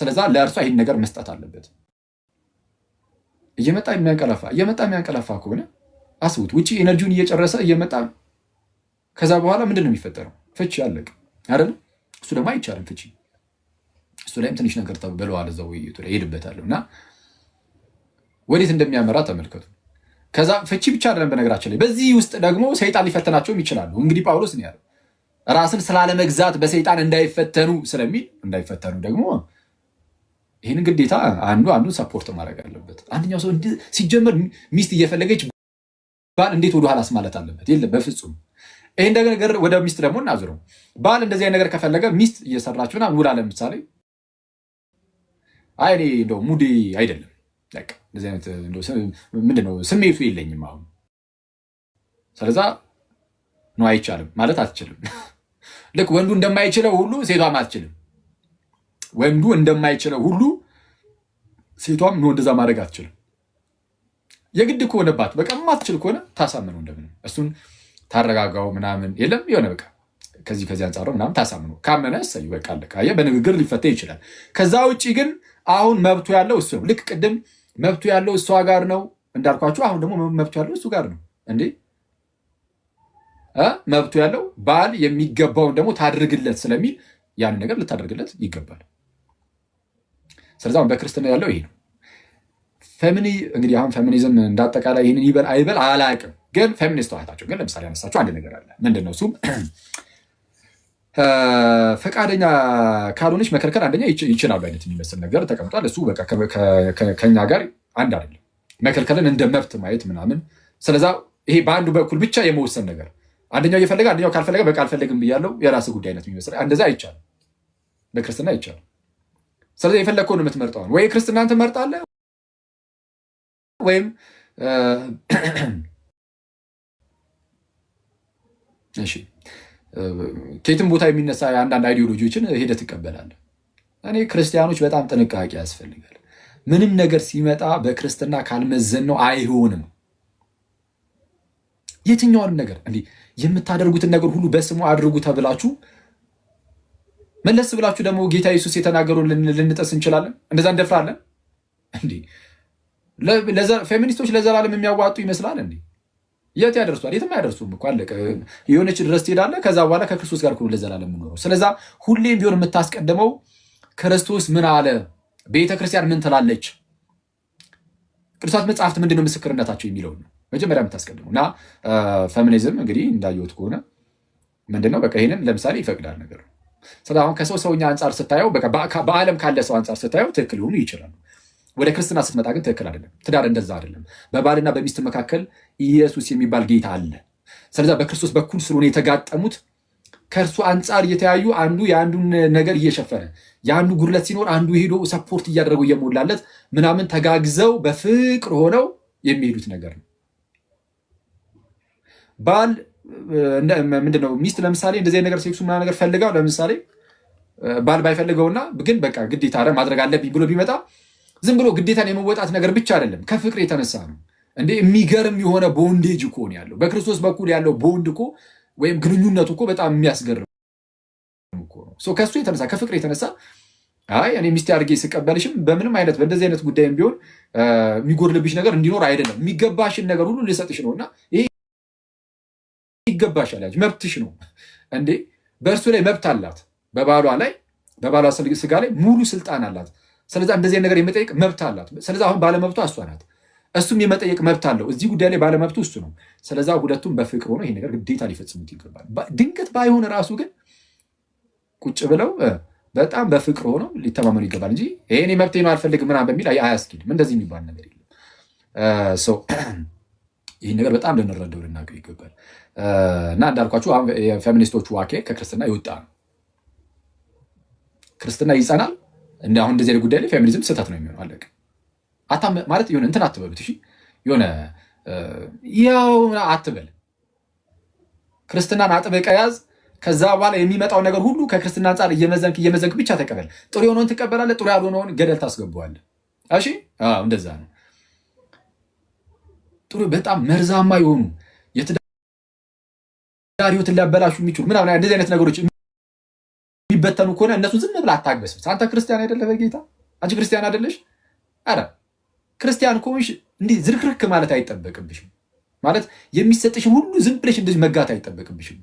ስለዛ ለእርሷ ይህን ነገር መስጠት አለበት። እየመጣ የሚያንቀላፋ ከሆነ አስቡት፣ ውጪ ኤነርጂውን እየጨረሰ እየመጣ ከዛ በኋላ ምንድን ነው የሚፈጠረው? ፍቺ ያለቅ አይደል? እሱ ደግሞ አይቻልም ፍቺ። እሱ ላይም ትንሽ ነገር ተብለዋል እዛው ውይይቱ ላይ ሄድበታለሁ እና ወዴት እንደሚያመራ ተመልከቱ። ከዛ ፍቺ ብቻ አይደለም በነገራችን ላይ በዚህ ውስጥ ደግሞ ሰይጣን ሊፈተናቸውም ይችላሉ። እንግዲህ ጳውሎስ ነው ያለው ራስን ስላለመግዛት በሰይጣን እንዳይፈተኑ ስለሚል እንዳይፈተኑ ደግሞ ይህን ግዴታ አንዱ ሰፖርት ማድረግ አለበት። አንደኛው ሰው ሲጀመር ሚስት እየፈለገች ባል እንዴት ወደ ኋላስ ማለት አለበት? የለም በፍጹም። ይሄን ነገር ወደ ሚስት ደግሞ እናዙረው። ባል እንደዚህ ነገር ከፈለገ ሚስት እየሰራችሁና ውላ ለምሳሌ አይ እኔ እንደው ሙዴ አይደለም በቃ እንደዚህ አይነት እንደው ምንድነው ስሜቱ የለኝም አሁን ስለዛ ነው አይቻልም ማለት አትችልም። ልክ ወንዱ እንደማይችለው ሁሉ ሴቷም አትችልም። ወንዱ እንደማይችለው ሁሉ ሴቷም ነው እንደዛ ማድረግ አትችልም። የግድ ከሆነባት በቃ ማትችል ከሆነ ታሳምነው እንደምን እሱን ታረጋጋው ምናምን የለም የሆነ በቃ ከዚህ አንጻር ምናምን ታሳምነው ካመነ እሰይ በቃ አለቃ በንግግር ሊፈታ ይችላል። ከዛ ውጪ ግን አሁን መብቱ ያለው እሱ ነው። ልክ ቅድም መብቱ ያለው እሷ ጋር ነው እንዳልኳችሁ፣ አሁን ደግሞ መብቱ ያለው እሱ ጋር ነው እንዴ መብቱ ያለው ባል የሚገባውን ደግሞ ታድርግለት ስለሚል ያን ነገር ልታደርግለት ይገባል። ስለዚህ አሁን በክርስትና ያለው ይሄ ነው። እንግዲህ አሁን ፌሚኒዝም እንዳጠቃላይ ይህንን ይበል አይበል አላውቅም፣ ግን ፌሚኒስት እህታቸው ግን ለምሳሌ ያነሳቸው አንድ ነገር አለ። ምንድነው እሱም ፈቃደኛ ካልሆነች መከልከል አንደኛ ይችላሉ አይነት የሚመስል ነገር ተቀምጧል። እሱ በቃ ከኛ ጋር አንድ አይደለም፣ መከልከልን እንደ መብት ማየት ምናምን። ስለዛ ይሄ በአንዱ በኩል ብቻ የመወሰን ነገር አንደኛው እየፈለገ አንደኛው ካልፈለገ በቃ አልፈልግም ብያለሁ የራስ ጉዳይ አይነት የሚመስል እንደዛ አይቻልም፣ በክርስትና አይቻልም። ስለዚህ የፈለግከውን የምትመርጠው ወይ ክርስትናን ትመርጣለህ ወይም እሺ ከየትም ቦታ የሚነሳ አንዳንድ አይዲዮሎጂዎችን ሄደህ ትቀበላለህ። እኔ ክርስቲያኖች በጣም ጥንቃቄ ያስፈልጋል። ምንም ነገር ሲመጣ በክርስትና ካልመዘን ነው አይሆንም። የትኛውንም ነገር እንዲህ የምታደርጉትን ነገር ሁሉ በስሙ አድርጉ ተብላችሁ መለስ ብላችሁ ደግሞ ጌታ ኢየሱስ የተናገሩን ልንጠስ እንችላለን? እንደዛ እንደፍራለን እንዴ? ፌሚኒስቶች ለዘላለም የሚያዋጡ ይመስላል እንዴ? የት ያደርሷል? የትም አያደርሱም እኮ አለቀ። የሆነች ድረስ ትሄዳለህ፣ ከዛ በኋላ ከክርስቶስ ጋር ለዘላለም የምኖረው። ስለዛ ሁሌም ቢሆን የምታስቀድመው ክርስቶስ ምን አለ፣ ቤተክርስቲያን ምን ትላለች፣ ቅዱሳት መጽሐፍት ምንድነው ምስክርነታቸው የሚለውን ነው መጀመሪያ የምታስቀድመው። እና ፌሚኒዝም እንግዲህ እንዳየሁት ከሆነ ምንድነው በቃ ይህንን ለምሳሌ ይፈቅዳል ነገር ነው። ስለዚህ አሁን ከሰውኛ አንጻር ስታየው በዓለም ካለ ሰው አንጻር ስታየው ትክክል ሊሆኑ ይችላሉ። ወደ ክርስትና ስትመጣ ግን ትክክል አይደለም። ትዳር እንደዛ አይደለም። በባልና በሚስት መካከል ኢየሱስ የሚባል ጌታ አለ። ስለዛ በክርስቶስ በኩል ስለሆነ የተጋጠሙት ከእርሱ አንጻር እየተያዩ አንዱ የአንዱን ነገር እየሸፈነ የአንዱ ጉድለት ሲኖር አንዱ ሄዶ ሰፖርት እያደረገው እየሞላለት ምናምን ተጋግዘው በፍቅር ሆነው የሚሄዱት ነገር ነው። ባል ምንድነው ሚስት ለምሳሌ እንደዚህ ነገር ሴክሱ ምናምን ነገር ፈልጋው ለምሳሌ ባል ባይፈልገውና ግን በቃ ግዴታ ማድረግ አለብኝ ብሎ ቢመጣ ዝም ብሎ ግዴታን የመወጣት ነገር ብቻ አይደለም፣ ከፍቅር የተነሳ ነው። እንዴ የሚገርም የሆነ ቦንዴጅ እኮ ነው ያለው በክርስቶስ በኩል ያለው ቦንድ እኮ ወይም ግንኙነቱ እኮ በጣም የሚያስገርም እኮ ነው። ከሱ የተነሳ ከፍቅር የተነሳ አይ እኔ ሚስቴ አድርጌ ስቀበልሽም በምንም አይነት በእንደዚህ አይነት ጉዳይም ቢሆን የሚጎድልብሽ ነገር እንዲኖር አይደለም፣ የሚገባሽን ነገር ሁሉ ልሰጥሽ ነውና ይሄ ይገባሻል፣ ያጅ መብትሽ ነው። እንዴ በእርሱ ላይ መብት አላት፣ በባሏ ስጋ ላይ ሙሉ ስልጣን አላት። ስለዛ እንደዚህ ነገር የመጠየቅ መብት አላት። ስለዛ አሁን ባለመብቷ እሷ ናት፣ እሱም የመጠየቅ መብት አለው። እዚህ ጉዳይ ላይ ባለመብቱ እሱ ነው። ስለዛ ሁለቱም በፍቅር ሆኖ ይሄ ነገር ግዴታ ሊፈጽሙት ይገባል። ድንገት ባይሆን ራሱ ግን ቁጭ ብለው በጣም በፍቅር ሆነው ሊተማመኑ ይገባል እንጂ ይሄኔ መብቴ ነው አልፈልግም ምናምን በሚል አያስኬድም። እንደዚህ የሚባል ነገር የለም። ይህን ነገር በጣም ልንረዳው ልናውቀው ይገባል። እና እንዳልኳችሁ የፌሚኒስቶቹ ዋኬ ከክርስትና ይወጣ ነው። ክርስትና ይጸናል። አሁን እንደዚህ አይነት ጉዳይ ላይ ፌሚኒዝም ስህተት ነው የሚሆነው። አለቀ። ማለት የሆነ እንትን አትበሉት። እሺ የሆነ ያው አትበል። ክርስትናን አጥብቀህ ያዝ። ከዛ በኋላ የሚመጣው ነገር ሁሉ ከክርስትና አንጻር እየመዘንክ ብቻ ተቀበል። ጥሩ የሆነውን ትቀበላለህ፣ ጥሩ ያልሆነውን ገደል ታስገባዋለህ። እሺ እንደዛ ነው። ጥሩ በጣም መርዛማ የሆኑ የትዳር ህይወትን ሊያበላሹ የሚችሉ ምናምን እንደዚህ አይነት ነገሮች የሚበተኑ ከሆነ እነሱ ዝም ብለህ አታግበስብስ። አንተ ክርስቲያን አይደለህ በጌታ አንቺ ክርስቲያን አይደለሽ። ኧረ ክርስቲያን ከሆንሽ እንዲህ ዝርክርክ ማለት አይጠበቅብሽም። ማለት የሚሰጥሽን ሁሉ ዝም ብለሽ እንደዚህ መጋት አይጠበቅብሽም።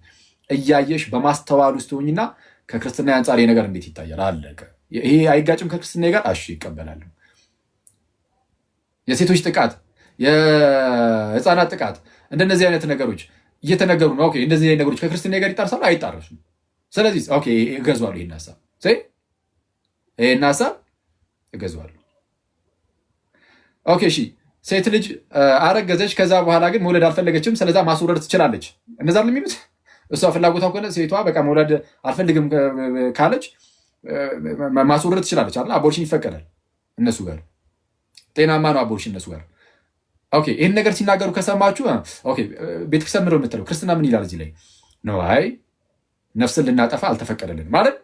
እያየሽ በማስተዋል ውስጥ ሆኝና ከክርስትና አንጻር ነገር እንዴት ይታያል? አለቀ። ይሄ አይጋጭም ከክርስትና ጋር? እሺ ይቀበላል። የሴቶች ጥቃት፣ የህፃናት ጥቃት፣ እንደነዚህ አይነት ነገሮች እየተነገሩ ነው። ኦኬ እንደዚህ አይነት ነገሮች ከክርስትና ጋር ይጣርሳሉ? አይጣረሱም። ስለዚህ ኦኬ እገዛዋለሁ፣ ይሄን ሀሳብ እገዛዋለሁ። ኦኬ እሺ ሴት ልጅ አረገዘች፣ ከዛ በኋላ ግን መውለድ አልፈለገችም፣ ስለዛ ማስወረድ ትችላለች። እነዛ የሚሉት እሷ ፍላጎቷ ከሆነ ሴቷ በቃ መውለድ አልፈልግም ካለች ማስወረድ ትችላለች አይደል? አቦርሽን ይፈቀዳል እነሱ ጋር። ጤናማ ነው አቦርሽን እነሱ ጋር። ኦኬ ይህን ነገር ሲናገሩ ከሰማችሁ ኦኬ ቤተክርስቲያን ምንድን ነው የምትለው? ክርስትና ምን ይላል እዚህ ላይ ነው? አይ ነፍስን ልናጠፋ አልተፈቀደልን ማለት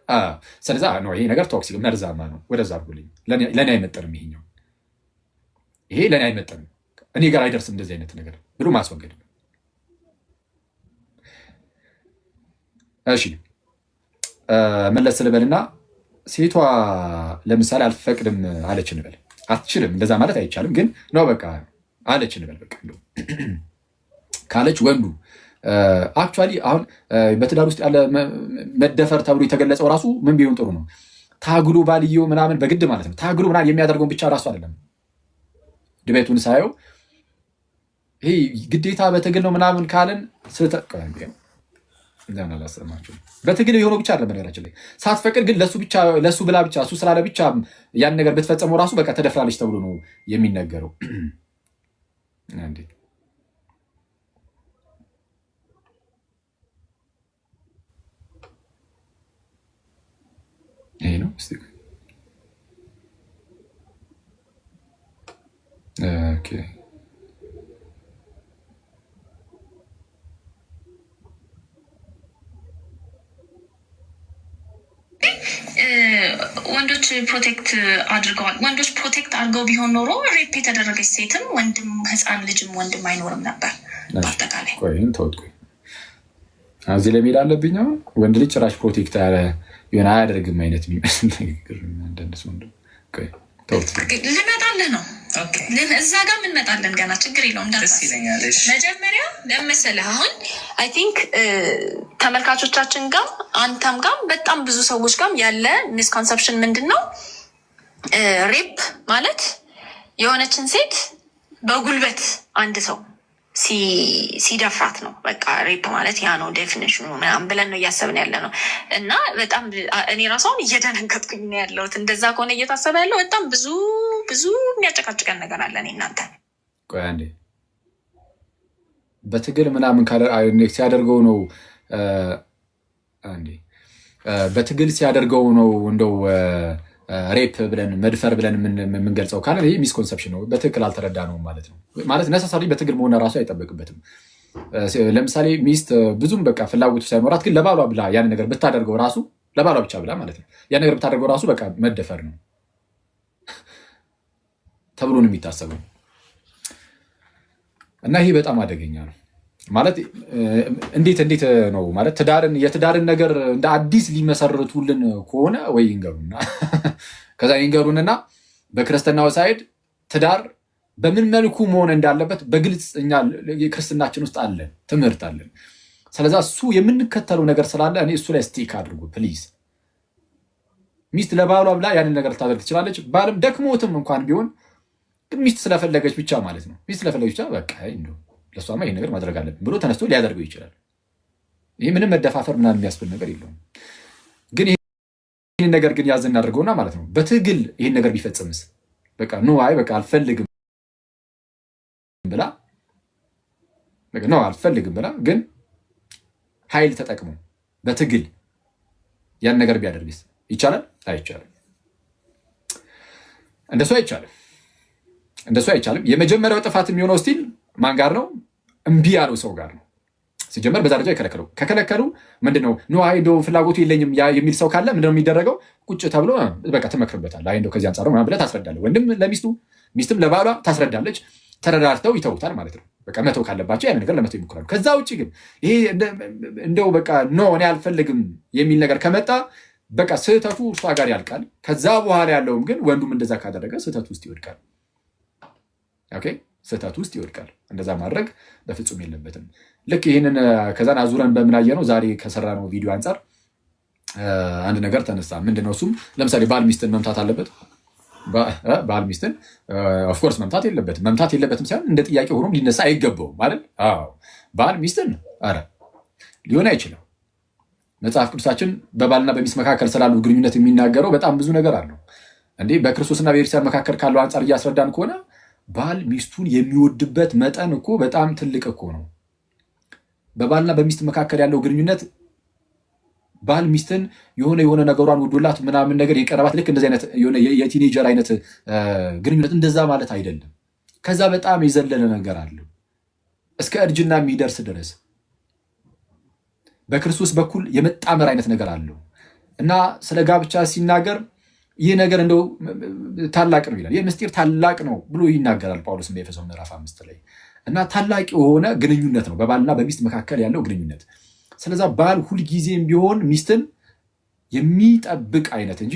ስለዛ ነው። ይሄ ነገር ቶክሲክ መርዛማ ነው፣ ወደዛ አድርጉልኝ፣ ለእኔ አይመጠንም፣ ይሄ ለእኔ አይመጠንም፣ እኔ ጋር አይደርስም እንደዚህ አይነት ነገር ብሎ ማስወገድ። እሺ መለስ ልበልና ሴቷ ለምሳሌ አልፈቅድም አለች እንበል። አትችልም እንደዛ ማለት አይቻልም፣ ግን ነው በቃ አለች እንበል። በቃ ካለች ወንዱ አክቹዋሊ አሁን በትዳር ውስጥ ያለ መደፈር ተብሎ የተገለጸው ራሱ ምን ቢሆን ጥሩ ነው? ታግሎ ባልየው ምናምን በግድ ማለት ነው። ታግሎ ምናምን የሚያደርገውን ብቻ ራሱ አይደለም። ድቤቱን ሳየው ይሄ ግዴታ በትግል ነው ምናምን ካልን አላሰማቸው። በትግል የሆነው ብቻ አይደለም። ነገራችን ላይ ሳትፈቅድ ግን ለሱ ብላ ብቻ እሱ ስላለ ብቻ ያን ነገር ብትፈጸመው ራሱ በቃ ተደፍራለች ተብሎ ነው የሚነገረው። ይሄ ነው ኦኬ። ወንዶች ፕሮቴክት አድርገዋል። ወንዶች ፕሮቴክት አድርገው ቢሆን ኖሮ ሬፕ የተደረገች ሴትም ወንድም ህፃን ልጅም ወንድም አይኖርም ነበር። በአጠቃላይ እዚህ ለሚል አለብኝ። አሁን ወንድ ልጅ ጭራሽ ፕሮቴክት የሆነ አያደርግም አይነት የሚመስል ንግግር ልመጣልህ ነው። እዛ ጋር እንመጣለን ገና፣ ችግር የለውም። መጀመሪያ ለመሰለህ አሁን አይ ቲንክ ተመልካቾቻችን ጋር አንተም ጋር በጣም ብዙ ሰዎች ጋር ያለ ሚስኮንሰፕሽን ምንድን ነው? ሬፕ ማለት የሆነችን ሴት በጉልበት አንድ ሰው ሲደፍራት ነው። በቃ ሬፕ ማለት ያ ነው ዴፊኒሽኑ ምናምን ብለን ነው እያሰብን ያለ ነው። እና በጣም እኔ ራሷን እየደነገጥኩኝ ነው ያለሁት። እንደዛ ከሆነ እየታሰበ ያለው በጣም ብዙ የሚያጨቃጭቀን ነገር አለን። እናንተ ቆይ አንዴ በትግል ምናምን ሲያደርገው ነው በትግል ሲያደርገው ነው እንደው ሬፕ ብለን መድፈር ብለን የምንገልጸው ካለ ይህ ሚስኮንሰፕሽን ነው። በትክክል አልተረዳ ነው ማለት ነው። ማለት ነሰሳሪ በትግል መሆን ራሱ አይጠበቅበትም። ለምሳሌ ሚስት ብዙም በቃ ፍላጎቱ ሳይኖራት ግን ለባሏ ብላ ያን ነገር ብታደርገው ራሱ ለባሏ ብቻ ብላ ማለት ነው ያን ነገር ብታደርገው ራሱ በቃ መደፈር ነው ተብሎ ነው የሚታሰበው። እና ይሄ በጣም አደገኛ ነው ማለት እንዴት ነው ማለት የትዳርን ነገር እንደ አዲስ ሊመሰርቱልን ከሆነ ወይ ይንገሩና ከዛ ይንገሩንና በክርስትናው ሳይድ ትዳር በምን መልኩ መሆን እንዳለበት በግልጽ እኛ የክርስትናችን ውስጥ አለ ትምህርት አለን። ስለዛ እሱ የምንከተለው ነገር ስላለ እኔ እሱ ላይ ስቲክ አድርጉ ፕሊዝ። ሚስት ለባሏ ብላ ያንን ነገር ልታደርግ ትችላለች። ባልም ደክሞትም እንኳን ቢሆን ግን ሚስት ስለፈለገች ብቻ ማለት ነው ሚስት ስለፈለገች ብቻ በቃ እንደው ለሷማ ይሄን ነገር ማድረግ አለብን ብሎ ተነስቶ ሊያደርገው ይችላል። ይሄ ምንም መደፋፈር ምናምን የሚያስብል ነገር የለውም። ግን ይሄን ነገር ግን ያዝ እናድርገውና ማለት ነው በትግል ይሄን ነገር ቢፈጽምስ በቃ በቃ አልፈልግም ብላ ግን ኃይል ተጠቅሞ በትግል ያን ነገር ቢያደርግስ ይቻላል? አይቻልም። እንደሱ አይቻልም። የመጀመሪያው ጥፋት የሚሆነው ስቲል ማን ጋር ነው? እምቢ ያለው ሰው ጋር ነው። ሲጀመር በዛ ደረጃ ከከለከሉ ምንድነው አይዶ ፍላጎቱ የለኝም የሚል ሰው ካለ ምንድነው የሚደረገው? ቁጭ ተብሎ በቃ ትመክርበታል። አይዶ ከዚህ አንጻር ነው ብለህ ታስረዳለህ። ወንድም ለሚስቱ ሚስትም ለባሏ ታስረዳለች። ተረዳርተው ይተውታል ማለት ነው። በቃ መተው ካለባቸው ያን ነገር ለመተው ይሞክራሉ። ከዛ ውጭ ግን ይሄ እንደው በቃ እኔ አልፈልግም የሚል ነገር ከመጣ በቃ ስህተቱ እርሷ ጋር ያልቃል። ከዛ በኋላ ያለውም ግን ወንዱም እንደዛ ካደረገ ስህተት ውስጥ ይወድቃል። ኦኬ ስህተት ውስጥ ይወድቃል። እንደዛ ማድረግ በፍጹም የለበትም። ልክ ይህንን ከዛን አዙረን በምናየ ነው ዛሬ ከሰራ ነው ቪዲዮ አንጻር አንድ ነገር ተነሳ። ምንድነው እሱም? ለምሳሌ ባል ሚስትን መምታት አለበት? ባል ሚስትን ኦፍኮርስ መምታት የለበትም። መምታት የለበትም ሳይሆን እንደ ጥያቄ ሆኖም ሊነሳ አይገባውም ማለት ባል ሚስትን ሊሆን አይችልም። መጽሐፍ ቅዱሳችን በባልና በሚስት መካከል ስላሉ ግንኙነት የሚናገረው በጣም ብዙ ነገር አለው። እንዴ በክርስቶስና በቤተክርስቲያን መካከል ካለው አንጻር እያስረዳን ከሆነ ባል ሚስቱን የሚወድበት መጠን እኮ በጣም ትልቅ እኮ ነው። በባልና በሚስት መካከል ያለው ግንኙነት ባል ሚስትን የሆነ ነገሯን ወዶላት ምናምን ነገር የቀረባት ልክ እንደዚህ አይነት የቲኔጀር አይነት ግንኙነት እንደዛ ማለት አይደለም። ከዛ በጣም የዘለለ ነገር አለው እስከ እርጅና የሚደርስ ድረስ በክርስቶስ በኩል የመጣመር አይነት ነገር አለው እና ስለ ጋብቻ ሲናገር ይህ ነገር እንደው ታላቅ ነው ይላል። ይህ ምስጢር ታላቅ ነው ብሎ ይናገራል ጳውሎስ በኤፌሶን ምዕራፍ 5 ላይ እና ታላቅ የሆነ ግንኙነት ነው በባልና በሚስት መካከል ያለው ግንኙነት። ስለዛ ባል ሁልጊዜም ቢሆን ሚስትን የሚጠብቅ አይነት እንጂ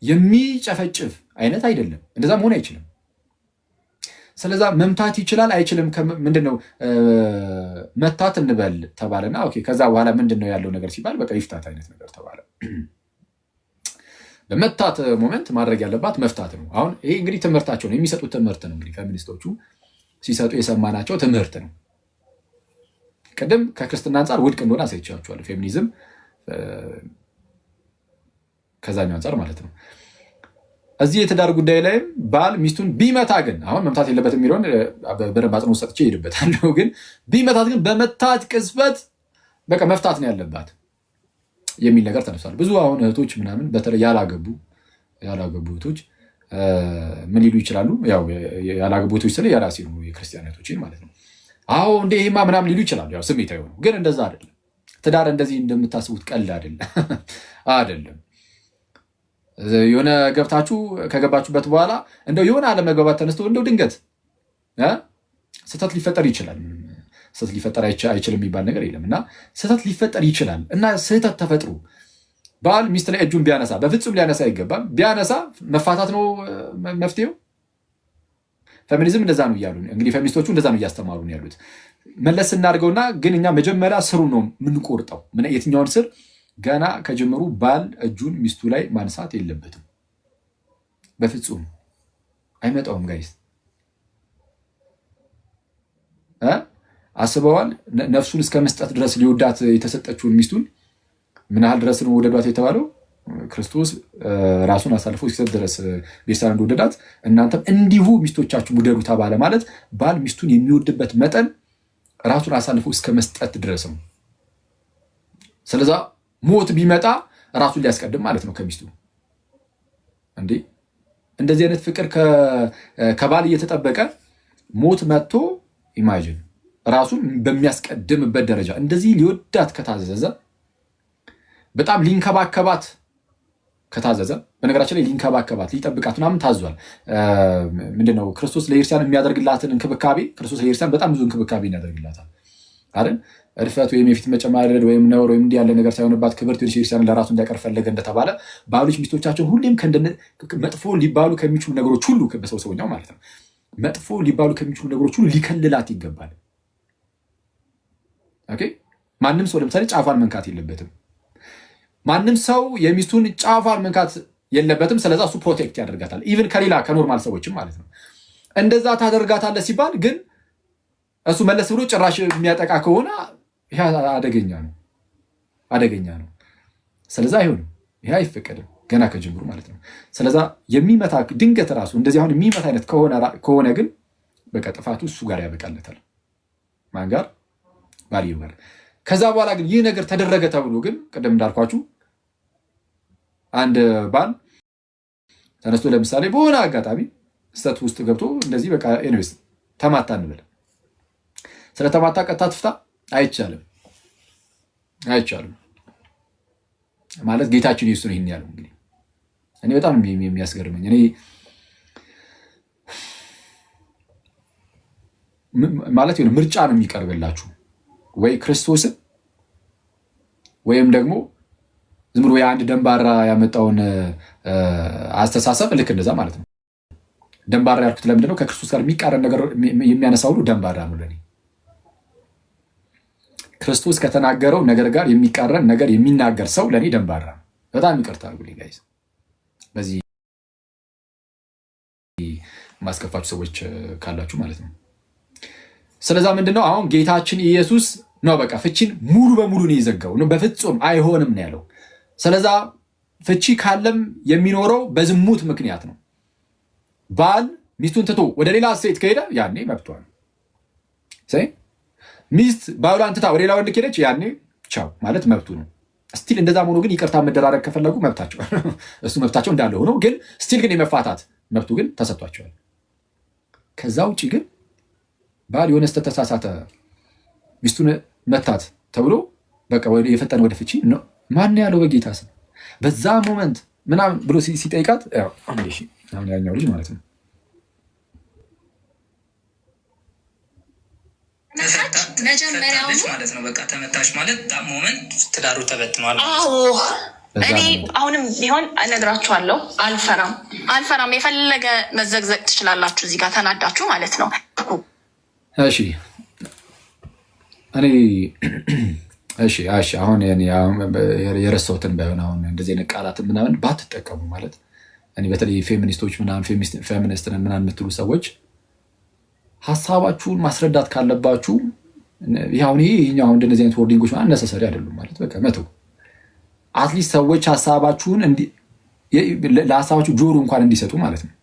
የሚጨፈጭፍ አይነት አይደለም። እንደዛ መሆን አይችልም። ስለዛ መምታት ይችላል አይችልም? ምንድነው መታት እንበል ተባለና ኦኬ ከዛ በኋላ ምንድነው ያለው ነገር ሲባል በቃ ይፍታት አይነት ነገር ተባለ። በመታት ሞመንት ማድረግ ያለባት መፍታት ነው። አሁን ይሄ እንግዲህ ትምህርታቸው ነው የሚሰጡት ትምህርት ነው። እንግዲህ ፌሚኒስቶቹ ሲሰጡ የሰማናቸው ትምህርት ነው። ቅድም ከክርስትና አንጻር ውድቅ እንደሆነ አሳይቻችኋለሁ። ፌሚኒዝም ከዛኛው አንጻር ማለት ነው። እዚህ የትዳር ጉዳይ ላይም ባል ሚስቱን ቢመታ ግን አሁን መምታት የለበትም የሚለውን በደንብ አጽንኦት ሰጥቼ ይሄድበታለሁ። ግን ቢመታት ግን በመታት ቅጽበት በቃ መፍታት ነው ያለባት የሚል ነገር ተነሷል። ብዙ አሁን እህቶች ምናምን በተለይ ያላገቡ እህቶች ምን ሊሉ ይችላሉ? ያው ያላገቡ እህቶች ስለ የራሴ ነው የክርስቲያን እህቶችን ማለት ነው። አዎ እንደ ይሄማ ምናምን ሊሉ ይችላሉ። ያው ስሜታዊ ሆነው ግን እንደዛ አይደለም። ትዳር እንደዚህ እንደምታስቡት ቀልድ አይደለም። የሆነ ገብታችሁ ከገባችሁበት በኋላ እንደው የሆነ አለመግባባት ተነስቶ እንደው ድንገት ስህተት ሊፈጠር ይችላል። ስህተት ሊፈጠር አይችልም የሚባል ነገር የለም እና ስህተት ሊፈጠር ይችላል እና ስህተት ተፈጥሮ ባል ሚስት ላይ እጁን ቢያነሳ በፍጹም ሊያነሳ አይገባም። ቢያነሳ መፋታት ነው መፍትሄው። ፌሚኒዝም እንደዛ ነው እያሉ እንግዲህ ፌሚኒስቶቹ እንደዛ ነው እያስተማሩ ነው ያሉት። መለስ እናድርገውና ግን እኛ መጀመሪያ ስሩን ነው የምንቆርጠው። የትኛውን ስር? ገና ከጀመሩ ባል እጁን ሚስቱ ላይ ማንሳት የለበትም። በፍጹም አይመጣውም። ጋይስ አስበዋል? ነፍሱን እስከ መስጠት ድረስ ሊወዳት የተሰጠችውን ሚስቱን ምን ያህል ድረስ ነው ወደዷት የተባለው? ክርስቶስ ራሱን አሳልፎ እስኪሰጥ ድረስ ቤተክርስቲያን እንደወደዳት እናንተም እንዲሁ ሚስቶቻችሁ ውደዱ ተባለ ማለት ባል ሚስቱን የሚወድበት መጠን ራሱን አሳልፎ እስከ መስጠት ድረስ ነው። ስለዛ ሞት ቢመጣ ራሱን ሊያስቀድም ማለት ነው ከሚስቱ። እንዴ እንደዚህ አይነት ፍቅር ከባል እየተጠበቀ ሞት መጥቶ ኢማጂን ራሱን በሚያስቀድምበት ደረጃ እንደዚህ ሊወዳት ከታዘዘ በጣም ሊንከባከባት ከታዘዘ፣ በነገራችን ላይ ሊንከባከባት ሊጠብቃት ምናምን ታዟል። ምንድነው ክርስቶስ ለቤተክርስቲያን የሚያደርግላትን እንክብካቤ ክርስቶስ ለቤተክርስቲያን በጣም ብዙ እንክብካቤ ያደርግላታል አይደል? እድፈት ወይም የፊት መጨማደድ ወይም ነውር ወይም እንዲህ ያለ ነገር ሳይሆንባት ክብርት ቤተክርስቲያን ለራሱ እንዲያቀርብ ፈለገ እንደተባለ ባሎች ሚስቶቻቸውን ሁሌም መጥፎ ሊባሉ ከሚችሉ ነገሮች ሁሉ በሰውኛው ማለት ነው መጥፎ ሊባሉ ከሚችሉ ነገሮች ሁሉ ሊከልላት ይገባል። ኦኬ ማንም ሰው ለምሳሌ ጫፏን መንካት የለበትም። ማንም ሰው የሚስቱን ጫፏን መንካት የለበትም። ስለዛ እሱ ፕሮቴክት ያደርጋታል። ኢቭን ከሌላ ከኖርማል ሰዎችም ማለት ነው። እንደዛ ታደርጋታለህ ሲባል ግን እሱ መለስ ብሎ ጭራሽ የሚያጠቃ ከሆነ ይሄ አደገኛ ነው። ስለዛ አይሆንም፣ ይሄ አይፈቀድም ገና ከጀምሩ ማለት ነው። ስለዛ የሚመታ ድንገት ራሱ እንደዚህ አሁን የሚመታ አይነት ከሆነ ግን በቃ ጥፋቱ እሱ ጋር ያበቃለታል። ማን ጋር? ባልየው ጋር። ከዛ በኋላ ግን ይህ ነገር ተደረገ ተብሎ ግን ቅድም እንዳልኳችሁ አንድ ባል ተነስቶ ለምሳሌ በሆነ አጋጣሚ ስህተት ውስጥ ገብቶ እንደዚህ በቃ ኤኒዌይስ ተማታ እንበል። ስለተማታ ቀጥታ ትፍታ አይቻልም ማለት ጌታችን ኢየሱስ ነው ይሄን ያለው። እንግዲህ እኔ በጣም የሚያስገርመኝ እኔ ማለት ነው ምርጫ ነው የሚቀርብላችሁ ወይ ክርስቶስን ወይም ደግሞ ዝም ብሎ የአንድ ደንባራ ያመጣውን አስተሳሰብ ልክ እንደዛ ማለት ነው። ደንባራ ያልኩት ለምንድን ነው? ከክርስቶስ ጋር የሚቃረን ነገር የሚያነሳ ሁሉ ደንባራ ነው ለኔ። ክርስቶስ ከተናገረው ነገር ጋር የሚቃረን ነገር የሚናገር ሰው ለኔ ደንባራ ነው። በጣም ይቅርታ አድርጉልኝ ጋይስ፣ በዚህ ማስከፋችሁ ሰዎች ካላችሁ ማለት ነው። ስለዛ ምንድነው አሁን ጌታችን ኢየሱስ ነው በቃ ፍቺን ሙሉ በሙሉ ነው የዘጋው ነው። በፍጹም አይሆንም ነው ያለው። ስለዛ ፍቺ ካለም የሚኖረው በዝሙት ምክንያት ነው። ባል ሚስቱን ትቶ ወደ ሌላ ሴት ከሄደ ያኔ መብቷ ነው። ሚስት ባሏን ትታ ወደ ሌላ ወንድ ከሄደች ያኔ ቻው ማለት መብቱ ነው። ስቲል እንደዛ ሆኖ ግን ይቅርታ መደራረግ ከፈለጉ መብታቸው እሱ መብታቸው እንዳለ ሆኖ ግን ስቲል ግን የመፋታት መብቱ ግን ተሰጥቷቸዋል። ከዛ ውጭ ግን ባል የሆነ ተሳሳተ ሚስቱን መታት ተብሎ በቃ የፈጠነ ወደ ፍቺ ነው። ማን ያለው? በጌታ ስም በዛ ሞመንት ምናምን ብሎ ሲጠይቃት ያኛው ልጅ ማለት ነው መጀመሪያው ማለት ነው በቃ ተመታሽ ማለት ሞመንት ትዳሩ ተበትኗል። እኔ አሁንም ቢሆን እነግራችኋለሁ፣ አልፈራም። የፈለገ መዘግዘቅ ትችላላችሁ እዚህ ጋር ተናዳችሁ ማለት ነው። እሺ አሁን የረሳሁትን ባይሆን አሁን እንደዚህ አይነት ቃላትን ምናምን ባትጠቀሙ ማለት እኔ በተለይ ፌሚኒስቶች ምናምን ፌሚኒስትን ምናምን የምትሉ ሰዎች ሀሳባችሁን ማስረዳት ካለባችሁ ይሄኛው እንደዚህ አይነት ወርዲንጎች አነሰሰሪ አይደሉም ማለት በቃ መተው። አትሊስት ሰዎች ለሀሳባችሁ ጆሮ እንኳን እንዲሰጡ ማለት ነው።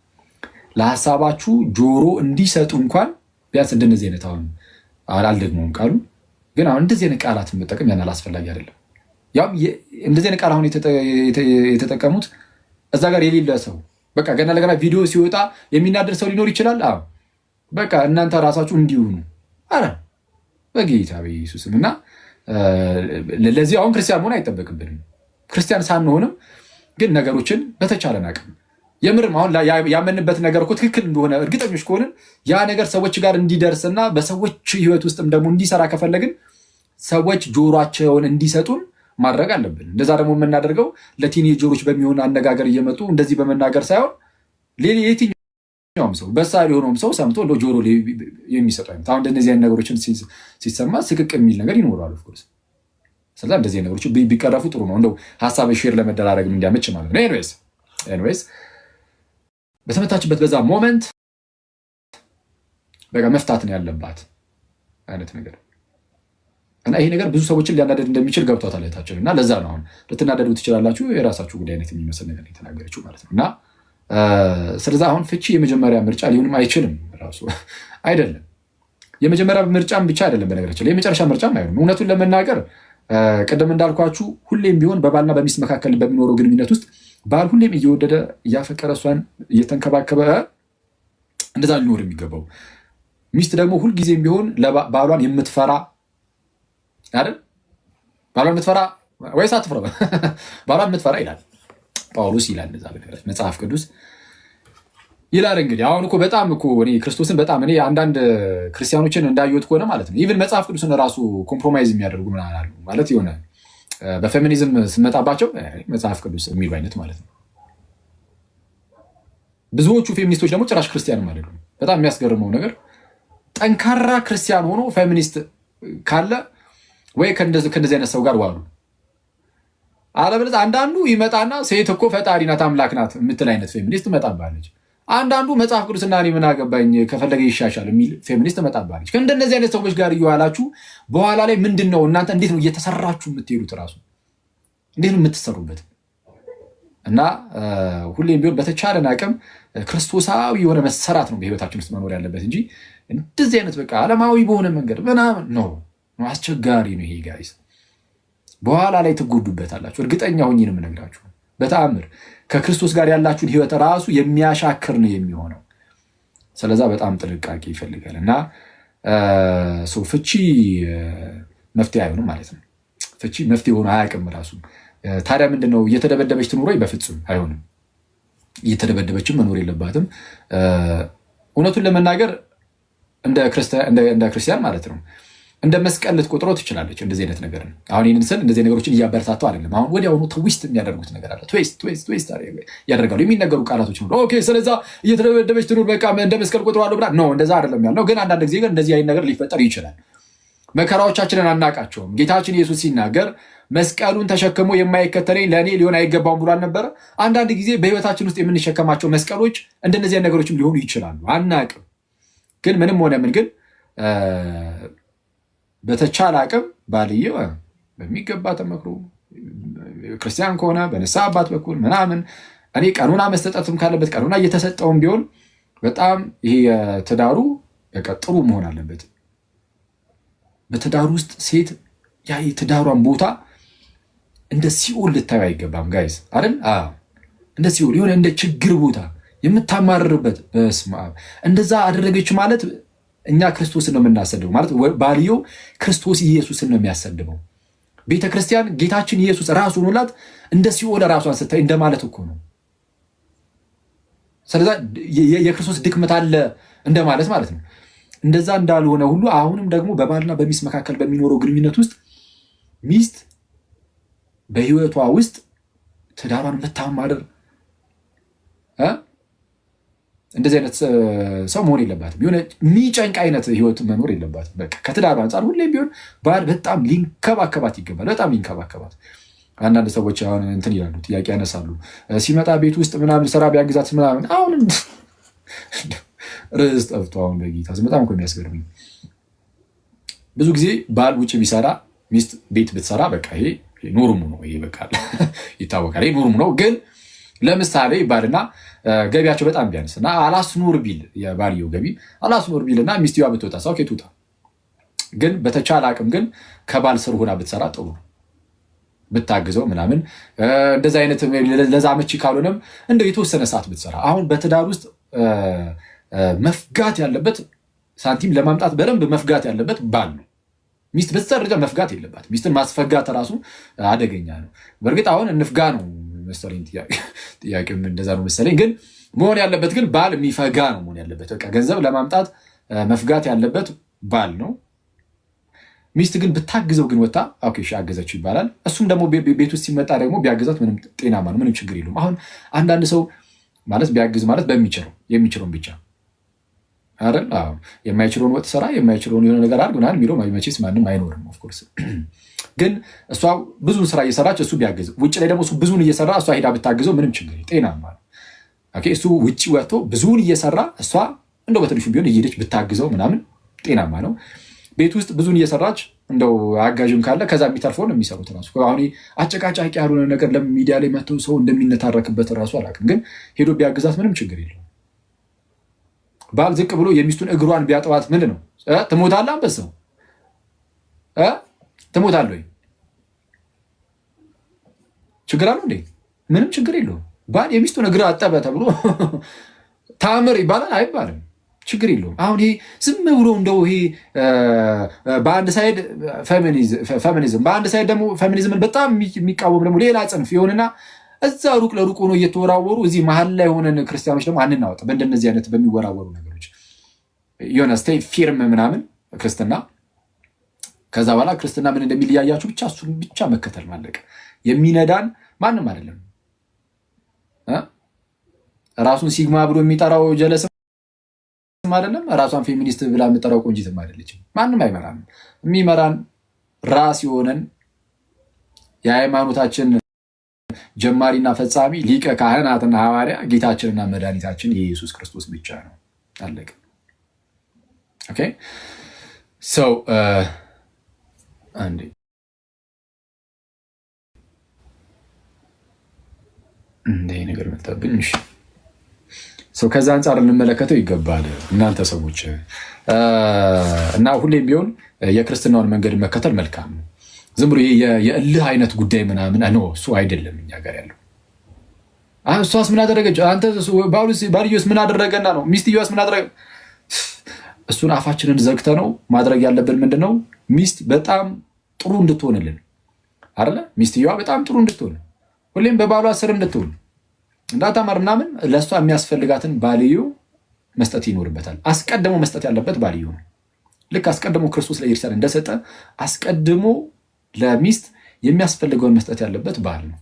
ለሀሳባችሁ ጆሮ እንዲሰጡ እንኳን ቢያንስ እንደነዚህ አይነት አሁን አልደግሞም ቃሉ ግን አሁን እንደዚህ አይነት ቃላትን መጠቀም ያን አላስፈላጊ አይደለም። ያው እንደዚህ አይነት ቃል አሁን የተጠቀሙት እዛ ጋር የሌለ ሰው በቃ ገና ለገና ቪዲዮ ሲወጣ የሚናደር ሰው ሊኖር ይችላል። በቃ እናንተ ራሳችሁ እንዲሆኑ አረ በጌታ በኢየሱስም እና ለዚህ አሁን ክርስቲያን መሆን አይጠበቅብንም። ክርስቲያን ሳንሆንም ግን ነገሮችን በተቻለን አቅም የምርም አሁን ያመንበት ነገር እኮ ትክክል እንደሆነ እርግጠኞች ከሆንን ያ ነገር ሰዎች ጋር እንዲደርስና በሰዎች ሕይወት ውስጥም ደግሞ እንዲሰራ ከፈለግን ሰዎች ጆሯቸውን እንዲሰጡን ማድረግ አለብን። እንደዛ ደግሞ የምናደርገው ለቲኔጀሮች በሚሆን አነጋገር እየመጡ እንደዚህ በመናገር ሳይሆን የትኛውም ሰው በሳል የሆነውም ሰው ሰምቶ ጆሮ የሚሰጡ አይነት አሁን እንደዚህ አይነት ነገሮችን ሲሰማ ስቅቅ የሚል ነገር ይኖራል። ኦፍኮርስ ስለዛ እንደዚህ ነገሮች ቢቀረፉ ጥሩ ነው። እንደው ሀሳብ ሼር ለመደራረግ እንዲያመች ማለት ነው። ኤኒዌይስ በተመታችበት በዛ ሞመንት በቃ መፍታት ነው ያለባት አይነት ነገር እና ይሄ ነገር ብዙ ሰዎችን ሊያናደድ እንደሚችል ገብቷታል እህታችን። እና ለዛ ነው አሁን ልትናደዱ ትችላላችሁ፣ የራሳችሁ ጉዳይ አይነት የሚመስል ነገር የተናገረችው ማለት ነው። እና ስለዛ አሁን ፍቺ የመጀመሪያ ምርጫ ሊሆንም አይችልም፣ ራሱ አይደለም የመጀመሪያ ምርጫም ብቻ አይደለም፣ በነገራችን ላይ የመጨረሻ ምርጫም አይሆንም። እውነቱን ለመናገር ቅድም እንዳልኳችሁ ሁሌም ቢሆን በባልና በሚስት መካከል በሚኖረው ግንኙነት ውስጥ ባል ሁሌም እየወደደ እያፈቀረ እሷን እየተንከባከበ እንደዛ ሊኖር የሚገባው፣ ሚስት ደግሞ ሁልጊዜም ቢሆን ባሏን የምትፈራ አይደል? ባሏን የምትፈራ ወይስ አትፈራ? ባሏን የምትፈራ ይላል ጳውሎስ ይላል እዛ መጽሐፍ ቅዱስ ይላል። እንግዲህ አሁን እኮ በጣም እኮ እኔ ክርስቶስን በጣም እኔ አንዳንድ ክርስቲያኖችን እንዳየሁት ከሆነ ማለት ነው ኢቭን መጽሐፍ ቅዱስን ራሱ ኮምፕሮማይዝ የሚያደርጉ ምናምን አሉ ማለት የሆነ በፌሚኒዝም ስመጣባቸው መጽሐፍ ቅዱስ የሚሉ አይነት ማለት ነው። ብዙዎቹ ፌሚኒስቶች ደግሞ ጭራሽ ክርስቲያንም አይደሉም። በጣም የሚያስገርመው ነገር ጠንካራ ክርስቲያን ሆኖ ፌሚኒስት ካለ ወይ ከእንደዚህ አይነት ሰው ጋር ዋሉ። አለበለዚያ አንዳንዱ ይመጣና ሴት እኮ ፈጣሪ ናት አምላክ ናት የምትል አይነት ፌሚኒስት ትመጣባለች። አንዳንዱ መጽሐፍ ቅዱስና እኔ ምን አገባኝ ከፈለገ ይሻሻል የሚል ፌሚኒስት ትመጣባለች። ከእንደነዚህ አይነት ሰዎች ጋር እየዋላችሁ በኋላ ላይ ምንድን ነው እናንተ እንዴት ነው እየተሰራችሁ የምትሄዱት? ራሱ እንዴት ነው የምትሰሩበት? እና ሁሌም ቢሆን በተቻለን አቅም ክርስቶሳዊ የሆነ መሰራት ነው በህይወታችን ውስጥ መኖር ያለበት እንጂ እንደዚህ አይነት በቃ ዓለማዊ በሆነ መንገድ ምናምን ነው አስቸጋሪ ነው ይሄ ጋይስ። በኋላ ላይ ትጎዱበታላችሁ። እርግጠኛ ሆኜ ነው የምነግራችሁ። በተአምር ከክርስቶስ ጋር ያላችሁን ህይወት ራሱ የሚያሻክር ነው የሚሆነው። ስለዛ በጣም ጥንቃቄ ይፈልጋል እና ፍቺ መፍትሄ አይሆንም ማለት ነው። ፍቺ መፍትሄ ሆኖ አያውቅም ራሱ። ታዲያ ምንድነው እየተደበደበች ትኑሮ? በፍጹም አይሆንም። እየተደበደበችም መኖር የለባትም። እውነቱን ለመናገር እንደ ክርስቲያን ማለት ነው እንደ መስቀል ልትቆጥሮ ትችላለች። እንደዚህ አይነት ነገር አሁን ይህንን ስል እንደዚህ ነገሮችን እያበረታተው አይደለም። አሁን ወዲያውኑ ትዊስት የሚያደርጉት ነገር አለ። ትዊስት ያደርጋሉ። የሚነገሩ ቃላቶች ነው። ኦኬ ስለዛ እየተደበደበች ትኑር በቃ እንደ መስቀል ቆጥረዋለሁ ብላ ነው። እንደዛ አይደለም ያልነው። ግን አንዳንድ ጊዜ ግን እንደዚህ አይነት ነገር ሊፈጠር ይችላል። መከራዎቻችንን አናቃቸውም። ጌታችን ኢየሱስ ሲናገር መስቀሉን ተሸክሞ የማይከተለኝ ለእኔ ሊሆን አይገባም ብሎ አልነበረ? አንዳንድ ጊዜ በህይወታችን ውስጥ የምንሸከማቸው መስቀሎች እንደነዚህ ነገሮችም ሊሆኑ ይችላሉ። አናቅም። ግን ምንም ሆነ ምን ግን በተቻለ አቅም ባልየው በሚገባ ተመክሮ ክርስቲያን ከሆነ በንስሐ አባት በኩል ምናምን እኔ ቀኑና መስጠትም ካለበት ቀኑና እየተሰጠውም ቢሆን በጣም ይሄ ትዳሩ ጥሩ መሆን አለበት። በትዳሩ ውስጥ ሴት ያ የትዳሯን ቦታ እንደ ሲኦል ልታዩ አይገባም ጋይስ አይደል? እንደ ሲኦል የሆነ እንደ ችግር ቦታ የምታማርርበት በስመ አብ እንደዛ አደረገች ማለት እኛ ክርስቶስን ነው የምናሰድበው ማለት ባልየው ክርስቶስ ኢየሱስን ነው የሚያሰድበው። ቤተክርስቲያን ጌታችን ኢየሱስ ራሱ ሆኖላት እንደ ሲኦል ራሷን ስታይ እንደማለት እኮ ነው። ስለዛ የክርስቶስ ድክመት አለ እንደማለት ማለት ነው። እንደዛ እንዳልሆነ ሁሉ አሁንም ደግሞ በባልና በሚስት መካከል በሚኖረው ግንኙነት ውስጥ ሚስት በህይወቷ ውስጥ ትዳሯን የምታማርር እንደዚህ አይነት ሰው መሆን የለባትም። የሆነ የሚጨንቅ አይነት ህይወት መኖር የለባትም። በቃ ከትዳሩ አንጻር ሁሌም ቢሆን ባል በጣም ሊንከባከባት ይገባል። በጣም ሊንከባከባት። አንዳንድ ሰዎች አሁን እንትን ይላሉ፣ ጥያቄ ያነሳሉ። ሲመጣ ቤት ውስጥ ምናምን ስራ ቢያግዛት ምናምን። አሁንም ርዕስ ጠፍቶ አሁን በጌታ በጣም እኮ የሚያስገርምኝ ብዙ ጊዜ ባል ውጭ ቢሰራ ሚስት ቤት ብትሰራ በቃ ይሄ ኖርሙ ነው። ይሄ በቃ ይታወቃል። ይሄ ኖርሙ ነው። ግን ለምሳሌ ባልና ገቢያቸው በጣም ቢያንስ እና አላስኖር ቢል የባልየው ገቢ አላስኖር ቢል እና ሚስትየዋ ብትወጣ ሰው ከቱታ ግን በተቻለ አቅም ግን ከባል ስር ሆና ብትሰራ ጥሩ ብታግዘው ምናምን እንደዛ አይነት ለዛ መቺ ካልሆነም እንደው የተወሰነ ሰዓት ብትሰራ። አሁን በትዳር ውስጥ መፍጋት ያለበት ሳንቲም ለማምጣት በደንብ መፍጋት ያለበት ባል ነው። ሚስት በዛ ደረጃ መፍጋት የለባት። ሚስትን ማስፈጋት ራሱ አደገኛ ነው። በእርግጥ አሁን እንፍጋ ነው መሰለኝ ጥያቄም እንደዛ ነው መሰለኝ። ግን መሆን ያለበት ግን ባል የሚፈጋ ነው መሆን ያለበት። በቃ ገንዘብ ለማምጣት መፍጋት ያለበት ባል ነው። ሚስት ግን ብታግዘው ግን ወጣ ኦኬ እሺ አገዘችው ይባላል። እሱም ደግሞ ቤት ውስጥ ሲመጣ ደግሞ ቢያግዛት ምንም ጤናማ ነው፣ ምንም ችግር የለውም። አሁን አንዳንድ ሰው ማለት ቢያግዝ ማለት የሚችለውን ብቻ አይደል? የማይችለውን ወጥ ስራ፣ የማይችለውን የሆነ ነገር አድርግ ምናምን የሚለው መቼስ ማንም አይኖርም። ኦፍኮርስ ግን እሷ ብዙን ስራ እየሰራች እሱ ቢያግዝ፣ ውጭ ላይ ደግሞ እሱ ብዙን እየሰራ እሷ ሄዳ ብታግዘው ምንም ችግር ጤናማ ነው። እሱ ውጭ ወጥቶ ብዙን እየሰራ እሷ እንደው በትንሹ ቢሆን እየሄደች ብታግዘው ምናምን ጤናማ ነው። ቤት ውስጥ ብዙን እየሰራች እንደው አጋዥም ካለ ከዛ የሚተርፈውን የሚሰሩት ራሱ አሁን አጨቃጫቂ ያልሆነ ነገር ለሚዲያ ላይ መጥተው ሰው እንደሚነታረክበት ራሱ አላውቅም። ግን ሄዶ ቢያግዛት ምንም ችግር የለውም። ባል ዝቅ ብሎ የሚስቱን እግሯን ቢያጠባት ምንድን ነው? ትሞታለህ? አንበሳው ትሞታለህ ወይ? ችግር አለው እንዴ? ምንም ችግር የለውም። ባል የሚስቱን እግር አጠበ ተብሎ ታምር ይባላል አይባልም። ችግር የለውም። አሁን ይሄ ዝም ብሎ እንደው ይሄ በአንድ ሳይድ ፌሚኒዝም፣ በአንድ ሳይድ ደግሞ ፌሚኒዝምን በጣም የሚቃወም ደግሞ ሌላ ጽንፍ የሆነና እዛ ሩቅ ለሩቅ ሆኖ እየተወራወሩ እዚህ መሀል ላይ የሆነን ክርስቲያኖች ደግሞ አንናወጥ በእንደነዚህ አይነት በሚወራወሩ ነገሮች የሆነ ስቴይ ፊርም ምናምን ክርስትና ከዛ በኋላ ክርስትና ምን እንደሚለያያችሁ ብቻ እሱን ብቻ መከተል ማለቅ። የሚነዳን ማንም አይደለም። ራሱን ሲግማ ብሎ የሚጠራው ጀለስም አይደለም። ራሷን ፌሚኒስት ብላ የምጠራው ቆንጂትም አይደለችም። ማንም አይመራን። የሚመራን ራስ የሆነን የሃይማኖታችን ጀማሪና ፈጻሚ ሊቀ ካህናትና ሐዋርያ ጌታችንና መድኃኒታችን የኢየሱስ ክርስቶስ ብቻ ነው። አለቀ። ኦኬ ሰው አንዴ እንደ ነገር መጣብኝ። ሰው ከዛ አንጻር እንመለከተው ይገባል እናንተ ሰዎች እና ሁሌም ቢሆን የክርስትናውን መንገድ መከተል መልካም ነው። ዝም ብሎ የእልህ አይነት ጉዳይ ምናምን ነው እሱ አይደለም እኛ ጋር ያለው። እሷስ ምን አደረገች? አንተ ባልዮስ ምን አደረገና ነው? ሚስትየዋስ ምን አደረገ? እሱን አፋችንን ዘግተ ነው ማድረግ ያለብን ምንድን ነው? ሚስት በጣም ጥሩ እንድትሆንልን አይደለ? ሚስትየዋ በጣም ጥሩ እንድትሆን ሁሌም በባሏ ስር እንድትሆን እንዳታማር ምናምን ለእሷ የሚያስፈልጋትን ባልዩ መስጠት ይኖርበታል። አስቀድሞ መስጠት ያለበት ባልዩ ነው። ልክ አስቀድሞ ክርስቶስ ለቤተክርስቲያን እንደሰጠ አስቀድሞ ለሚስት የሚያስፈልገውን መስጠት ያለበት ባል ነው።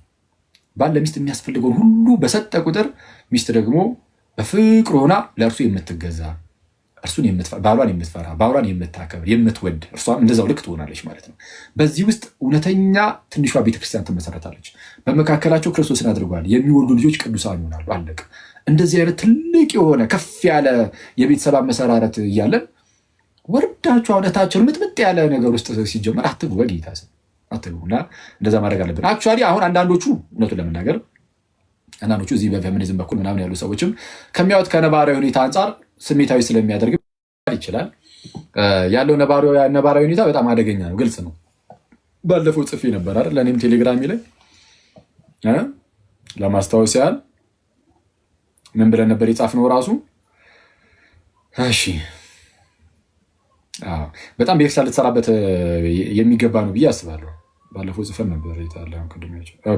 ባል ለሚስት የሚያስፈልገውን ሁሉ በሰጠ ቁጥር ሚስት ደግሞ በፍቅር ሆና ለእርሱ የምትገዛ እርሱን ባሏን የምትፈራ ባሏን የምታከብር የምትወድ እርሷም እንደዛው ልክ ትሆናለች ማለት ነው። በዚህ ውስጥ እውነተኛ ትንሿ ቤተክርስቲያን ትመሰረታለች። በመካከላቸው ክርስቶስን አድርጓል። የሚወልዱ ልጆች ቅዱሳን ይሆናሉ። አለቀ። እንደዚህ አይነት ትልቅ የሆነ ከፍ ያለ የቤተሰብ አመሰራረት እያለን ወርዳችሁ እውነታቸውን ምጥምጥ ያለ ነገር ውስጥ ሲጀመር አትግቡ። በጌታ ስም አትግቡ እና እንደዛ ማድረግ አለብን። አክቹዋሊ አሁን አንዳንዶቹ እውነቱን ለመናገር አንዳንዶቹ እዚህ በፌሚኒዝም በኩል ምናምን ያሉ ሰዎችም ከሚያዩት ከነባራዊ ሁኔታ አንጻር ስሜታዊ ስለሚያደርግ ይችላል። ያለው ነባራዊ ሁኔታ በጣም አደገኛ ነው። ግልጽ ነው። ባለፈው ጽፌ ነበር አይደል? ለእኔም ቴሌግራሚ ላይ ለማስታወስ ያህል ምን ብለን ነበር የጻፍነው ራሱ? እሺ በጣም ቤተክርስቲያን ልትሰራበት የሚገባ ነው ብዬ አስባለሁ። ባለፈው ጽፈን ነበር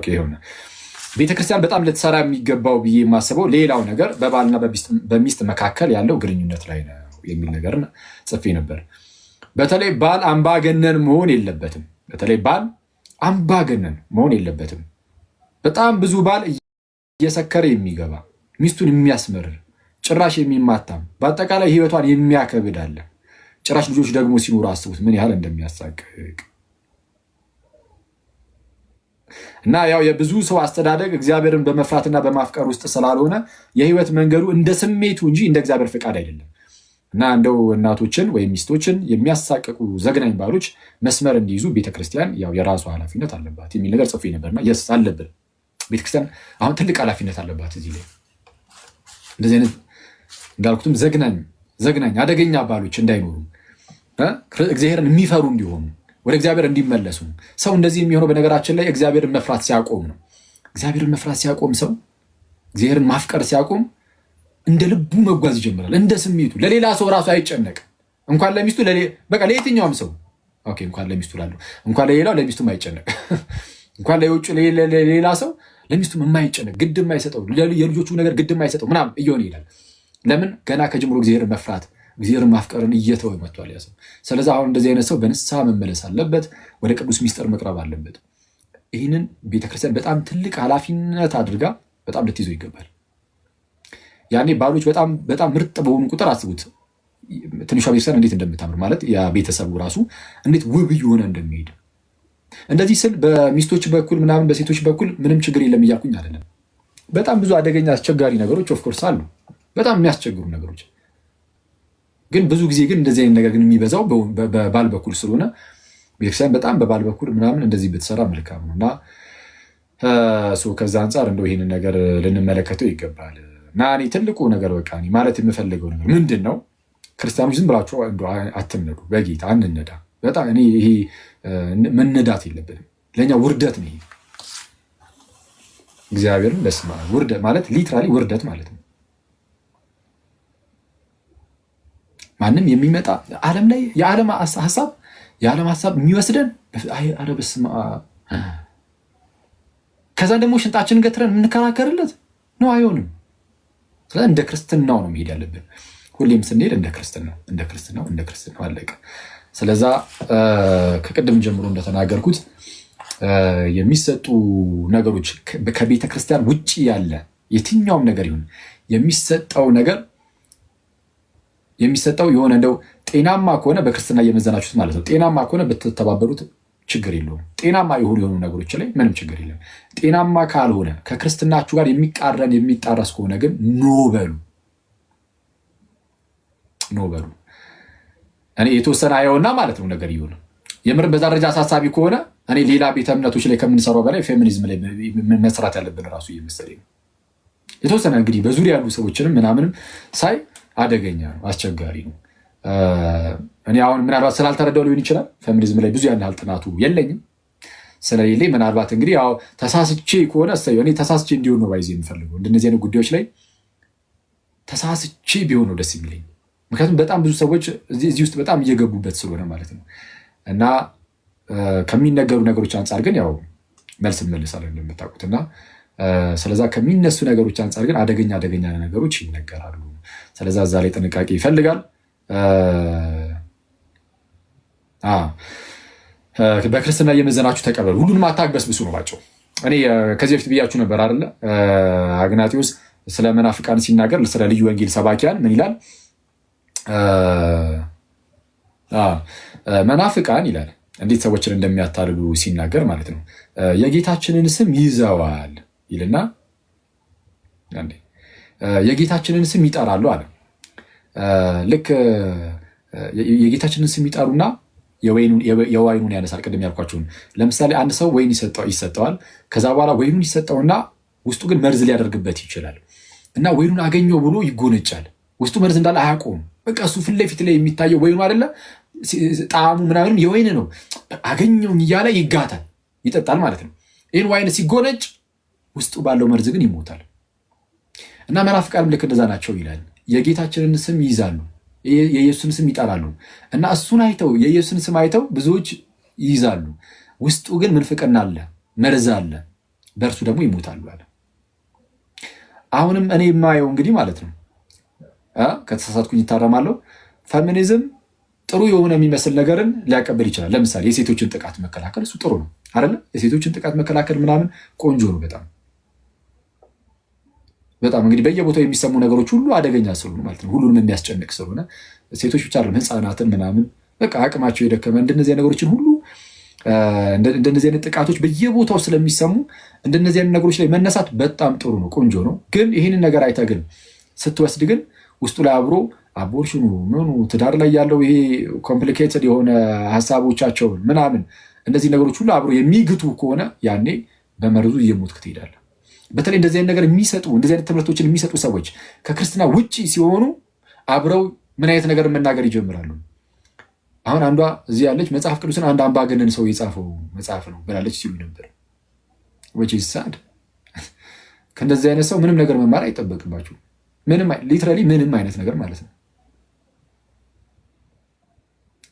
ይሆነ ቤተክርስቲያን በጣም ልትሰራ የሚገባው ብዬ የማስበው ሌላው ነገር በባልና በሚስት መካከል ያለው ግንኙነት ላይ ነው የሚል ነገር ጽፌ ነበር። በተለይ ባል አምባገነን መሆን የለበትም። በጣም ብዙ ባል እየሰከረ የሚገባ ሚስቱን የሚያስመርር ጭራሽ የሚማታም በአጠቃላይ ህይወቷን የሚያከብድ አለ። ጭራሽ ልጆች ደግሞ ሲኖሩ አስቡት ምን ያህል እንደሚያሳቅቅ እና ያው የብዙ ሰው አስተዳደግ እግዚአብሔርን በመፍራትና በማፍቀር ውስጥ ስላልሆነ የህይወት መንገዱ እንደ ስሜቱ እንጂ እንደ እግዚአብሔር ፍቃድ አይደለም። እና እንደው እናቶችን ወይም ሚስቶችን የሚያሳቅቁ ዘግናኝ ባሎች መስመር እንዲይዙ ቤተክርስቲያን ያው የራሷ ኃላፊነት አለባት የሚል ነገር ጽፌ ነበርና የስ አለብን። ቤተክርስቲያን አሁን ትልቅ ኃላፊነት አለባት እዚህ ላይ እንደዚህ አይነት እንዳልኩትም ዘግናኝ አደገኛ ባሎች እንዳይኖሩ እግዚአብሔርን የሚፈሩ እንዲሆኑ ወደ እግዚአብሔር እንዲመለሱ። ሰው እንደዚህ የሚሆነው በነገራችን ላይ እግዚአብሔርን መፍራት ሲያቆም ነው። እግዚአብሔርን መፍራት ሲያቆም ሰው እግዚአብሔርን ማፍቀር ሲያቆም እንደ ልቡ መጓዝ ይጀምራል። እንደ ስሜቱ ለሌላ ሰው ራሱ አይጨነቅ። እንኳን ለሚስቱ በቃ ለየትኛውም ሰው እንኳን ለሚስቱ ላለው እንኳን ለሌላው ለሚስቱም አይጨነቅ። እንኳን ለውጭ ለሌላ ሰው ለሚስቱም የማይጨነቅ ግድ የማይሰጠው የልጆቹ ነገር ግድ የማይሰጠው ምናምን እየሆነ ይሄዳል። ለምን? ገና ከጀምሮ እግዚአብሔርን መፍራት እግዚአብሔርን ማፍቀርን እየተወ መጥቷል ያ ሰው። ስለዚህ አሁን እንደዚህ አይነት ሰው በንስሐ መመለስ አለበት፣ ወደ ቅዱስ ሚስጥር መቅረብ አለበት። ይህንን ቤተክርስቲያን በጣም ትልቅ ኃላፊነት አድርጋ በጣም ልትይዘው ይገባል። ያኔ ባሎች በጣም ምርጥ በሆኑ ቁጥር አስቡት ትንሿ ቤተክርስቲያን እንዴት እንደምታምር ማለት የቤተሰቡ ራሱ እንዴት ውብ እየሆነ እንደሚሄድ። እንደዚህ ስል በሚስቶች በኩል ምናምን በሴቶች በኩል ምንም ችግር የለም እያልኩኝ አይደለም። በጣም ብዙ አደገኛ አስቸጋሪ ነገሮች ኦፍኮርስ አሉ፣ በጣም የሚያስቸግሩ ነገሮች። ግን ብዙ ጊዜ ግን እንደዚህ አይነት ነገር ግን የሚበዛው በባል በኩል ስለሆነ ቤተክርስቲያን በጣም በባል በኩል ምናምን እንደዚህ ብትሰራ መልካም ነው እና ከዛ አንጻር እንደው ይህንን ነገር ልንመለከተው ይገባል። እና እኔ ትልቁ ነገር በቃ ማለት የምፈልገው ነገር ምንድን ነው? ክርስቲያኖች ዝም ብላችሁ አትነዱ፣ በጌታ አንነዳ። በጣም እኔ ይሄ መነዳት የለብንም፣ ለእኛ ውርደት ነው። እግዚአብሔርን በስመ አብ ውርደት ማለት ሊትራሊ ውርደት ማለት ነው። ማንም የሚመጣ ዓለም ላይ የዓለም ሀሳብ የሚወስደን ኧረ በስመ አብ ከዛ ደግሞ ሽንጣችንን ገትረን የምንከራከርለት ነው፣ አይሆንም። ስለዚህ እንደ ክርስትናው ነው መሄድ ያለብን። ሁሌም ስንሄድ እንደ ክርስትናው አለቀ። ስለዛ ከቅድም ጀምሮ እንደተናገርኩት የሚሰጡ ነገሮች ከቤተ ክርስቲያን ውጭ ያለ የትኛውም ነገር ይሁን የሚሰጠው የሆነ እንደው ጤናማ ከሆነ በክርስትና እየመዘናችሁት ማለት ነው። ጤናማ ከሆነ ብትተባበሩት ችግር የለውም። ጤናማ የሆኑ ነገሮች ላይ ምንም ችግር የለም። ጤናማ ካልሆነ ከክርስትናችሁ ጋር የሚጣረስ ከሆነ ግን ኖ በሉ። እኔ የተወሰነ አየውና ማለት ነው ነገር ይሁን። የምር በዛ ደረጃ አሳሳቢ ከሆነ እኔ ሌላ ቤተ እምነቶች ላይ ከምንሰራው በላይ ፌሚኒዝም ላይ መስራት ያለብን ራሱ እየመሰለኝ ነው። የተወሰነ እንግዲህ በዙሪያ ያሉ ሰዎችንም ምናምንም ሳይ አደገኛ ነው፣ አስቸጋሪ ነው። እኔ አሁን ምናልባት ስላልተረዳው ሊሆን ይችላል። ፌሚኒዝም ላይ ብዙ ያን ያህል ጥናቱ የለኝም ስለሌለኝ ምናልባት እንግዲህ ያው ተሳስቼ ከሆነ እኔ ተሳስቼ እንዲሆን ነው ባይዜ የምፈልገው። እንደነዚህ አይነት ጉዳዮች ላይ ተሳስቼ ቢሆን ነው ደስ የሚለኝ። ምክንያቱም በጣም ብዙ ሰዎች እዚህ ውስጥ በጣም እየገቡበት ስለሆነ ማለት ነው። እና ከሚነገሩ ነገሮች አንጻር ግን ያው መልስ እንመልሳለን እንደምታውቁት። እና ስለዛ ከሚነሱ ነገሮች አንጻር ግን አደገኛ ነገሮች ይነገራሉ። ስለዛ እዛ ላይ ጥንቃቄ ይፈልጋል። በክርስትና እየመዘናችሁ ተቀበሉ። ሁሉንም አታግበስብሱ ነው ባቸው። እኔ ከዚህ በፊት ብያችሁ ነበር አይደለ? አግናጢዎስ ስለ መናፍቃን ሲናገር ስለ ልዩ ወንጌል ሰባኪያን ምን ይላል? መናፍቃን ይላል እንዴት ሰዎችን እንደሚያታልሉ ሲናገር ማለት ነው። የጌታችንን ስም ይዘዋል ይልና የጌታችንን ስም ይጠራሉ አለ። ልክ የጌታችንን ስም ይጠሩና የወይኑን ያነሳል። ቅድም ያልኳቸውን ለምሳሌ አንድ ሰው ወይን ይሰጠዋል። ከዛ በኋላ ወይኑን ይሰጠውና ውስጡ ግን መርዝ ሊያደርግበት ይችላል እና ወይኑን አገኘው ብሎ ይጎነጫል። ውስጡ መርዝ እንዳለ አያውቀውም። በቃ እሱ ፊት ለፊት ላይ የሚታየው ወይኑ አይደለ፣ ጣዕሙ ምናምንም የወይን ነው። አገኘውን እያለ ይጋታል፣ ይጠጣል ማለት ነው። ይህን ዋይን ሲጎነጭ ውስጡ ባለው መርዝ ግን ይሞታል። እና መናፍቃንም ልክ እንደዛ ናቸው ይላል። የጌታችንን ስም ይይዛሉ፣ የኢየሱስን ስም ይጠራሉ እና እሱን አይተው የኢየሱስን ስም አይተው ብዙዎች ይይዛሉ። ውስጡ ግን ምንፍቅና አለ፣ መርዝ አለ፣ በእርሱ ደግሞ ይሞታሉ አለ። አሁንም እኔ የማየው እንግዲህ ማለት ነው ከተሳሳትኩኝ ይታረማለሁ። ፌሚኒዝም ጥሩ የሆነ የሚመስል ነገርን ሊያቀብል ይችላል። ለምሳሌ የሴቶችን ጥቃት መከላከል እሱ ጥሩ ነው አይደለ? የሴቶችን ጥቃት መከላከል ምናምን ቆንጆ ነው በጣም በጣም። እንግዲህ በየቦታው የሚሰሙ ነገሮች ሁሉ አደገኛ ስለሆኑ ማለት ነው፣ ሁሉንም የሚያስጨንቅ ስለሆነ ሴቶች ብቻ አይደለም ህፃናትን ምናምን በቃ አቅማቸው የደከመ እንደነዚህ ነገሮችን ሁሉ እንደነዚህ አይነት ጥቃቶች በየቦታው ስለሚሰሙ እንደነዚህ አይነት ነገሮች ላይ መነሳት በጣም ጥሩ ነው፣ ቆንጆ ነው። ግን ይህንን ነገር አይተህ ግን ስትወስድ ግን ውስጡ ላይ አብሮ አቦርሽኑ ምኑ ትዳር ላይ ያለው ይሄ ኮምፕሊኬትድ የሆነ ሀሳቦቻቸውን ምናምን እነዚህ ነገሮች ሁሉ አብሮ የሚግቱ ከሆነ ያኔ በመርዙ እየሞትክ ትሄዳለህ። በተለይ እንደዚህ አይነት ነገር የሚሰጡ እንደዚህ አይነት ትምህርቶችን የሚሰጡ ሰዎች ከክርስትና ውጭ ሲሆኑ አብረው ምን አይነት ነገር መናገር ይጀምራሉ። አሁን አንዷ እዚህ ያለች መጽሐፍ ቅዱስን አንድ አምባገነን ሰው የጻፈው መጽሐፍ ነው ብላለች ሲሉ ነበር። ሳድ ከእንደዚህ አይነት ሰው ምንም ነገር መማር አይጠበቅባችሁ። ሊትራሊ ምንም አይነት ነገር ማለት ነው።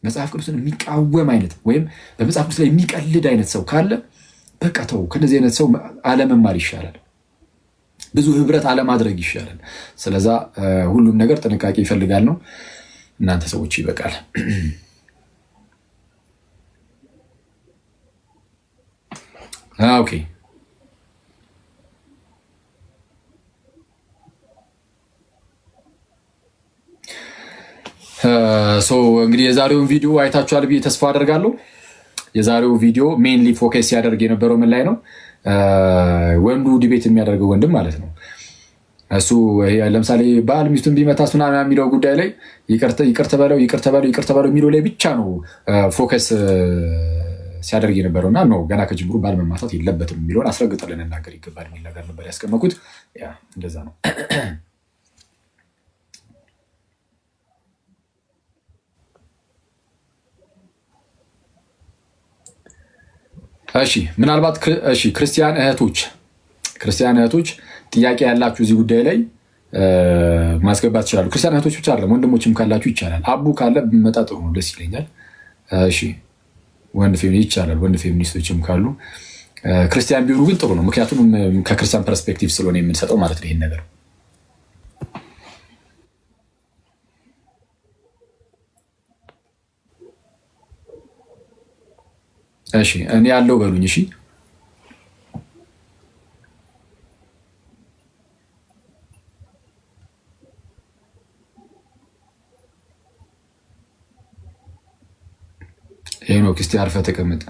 መጽሐፍ ቅዱስን የሚቃወም አይነት ወይም በመጽሐፍ ቅዱስ ላይ የሚቀልድ አይነት ሰው ካለ በቃ ተው። ከእንደዚህ አይነት ሰው አለመማር ይሻላል። ብዙ ህብረት አለማድረግ ይሻላል። ስለዛ ሁሉም ነገር ጥንቃቄ ይፈልጋል ነው። እናንተ ሰዎች ይበቃል። ኦኬ እንግዲህ የዛሬውን ቪዲዮ አይታችኋል ብዬ ተስፋ አደርጋለሁ። የዛሬው ቪዲዮ ሜንሊ ፎከስ ሲያደርግ የነበረው ምን ላይ ነው? ወንዱ ዲቤት የሚያደርገው ወንድም ማለት ነው። እሱ ለምሳሌ ባል ሚስቱን ቢመታስ ምናምን የሚለው ጉዳይ ላይ ይቅርተ በለው የሚለው ላይ ብቻ ነው ፎከስ ሲያደርግ የነበረውና ነው ገና ከጅምሩ ባል መማታት የለበትም የሚለውን አስረግጠን ልንናገር ይገባል የሚል ነገር ነበር ያስቀመጥኩት። ያ እንደዛ ነው። እሺ ምናልባት ክርስቲያን እህቶች ጥያቄ ያላችሁ እዚህ ጉዳይ ላይ ማስገባት ይችላሉ። ክርስቲያን እህቶች ብቻ አይደለም ወንድሞችም ካላችሁ ይቻላል። አቡ ካለ ብመጣ ጥሩ ነው፣ ደስ ይለኛል። እሺ ወንድ ፌሚኒስቶችም ካሉ ክርስቲያን ቢሆኑ ግን ጥሩ ነው። ምክንያቱም ከክርስቲያን ፐርስፔክቲቭ ስለሆነ የምንሰጠው ማለት ነው ይሄን ነገር። እሺ እኔ ያለው በሉኝ። እሺ ሄኖክ እስቲ አርፈህ ተቀመጠ።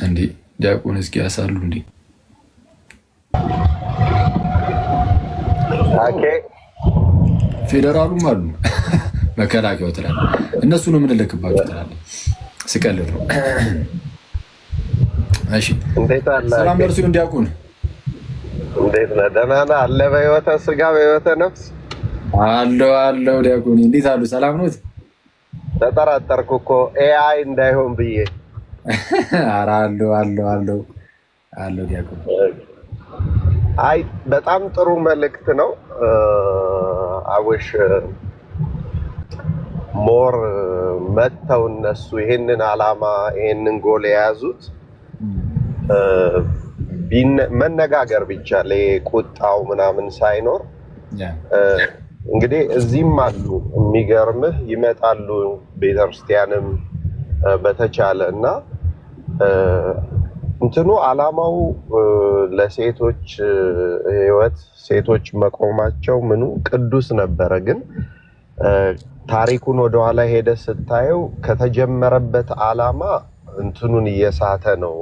እንዴ ዲያቆን እስኪ ያሳሉ እንዴ? ኦኬ ፌደራሉም አሉ መከላከያው ትላለህ፣ እነሱ ነው የምንልክባቸው ትላለህ። ስቀልድ ነው። እሺ ሰላም ደርሱ ዲያቆን፣ እንዴት ነህ? ደህና ነህ? አለ በህይወተ ስጋ በህይወተ ነፍስ አለው ዲያቆን፣ እንዴት አሉ? ሰላም ኖት? ተጠራጠርኩ እኮ ኤአይ እንዳይሆን ብዬ። ኧረ አለው ዲያቆን። አይ በጣም ጥሩ መልእክት ነው። አውሽ ሞር መተው እነሱ ይሄንን አላማ ይሄንን ጎል የያዙት መነጋገር ብቻ ለቁጣው ምናምን ሳይኖር እንግዲህ እዚህም አሉ የሚገርምህ ይመጣሉ ቤተክርስቲያንም በተቻለ እና እንትኑ አላማው ለሴቶች ህይወት ሴቶች መቆማቸው ምኑ ቅዱስ ነበረ ግን ታሪኩን ወደኋላ ሄደ ስታየው ከተጀመረበት አላማ እንትኑን እየሳተ ነው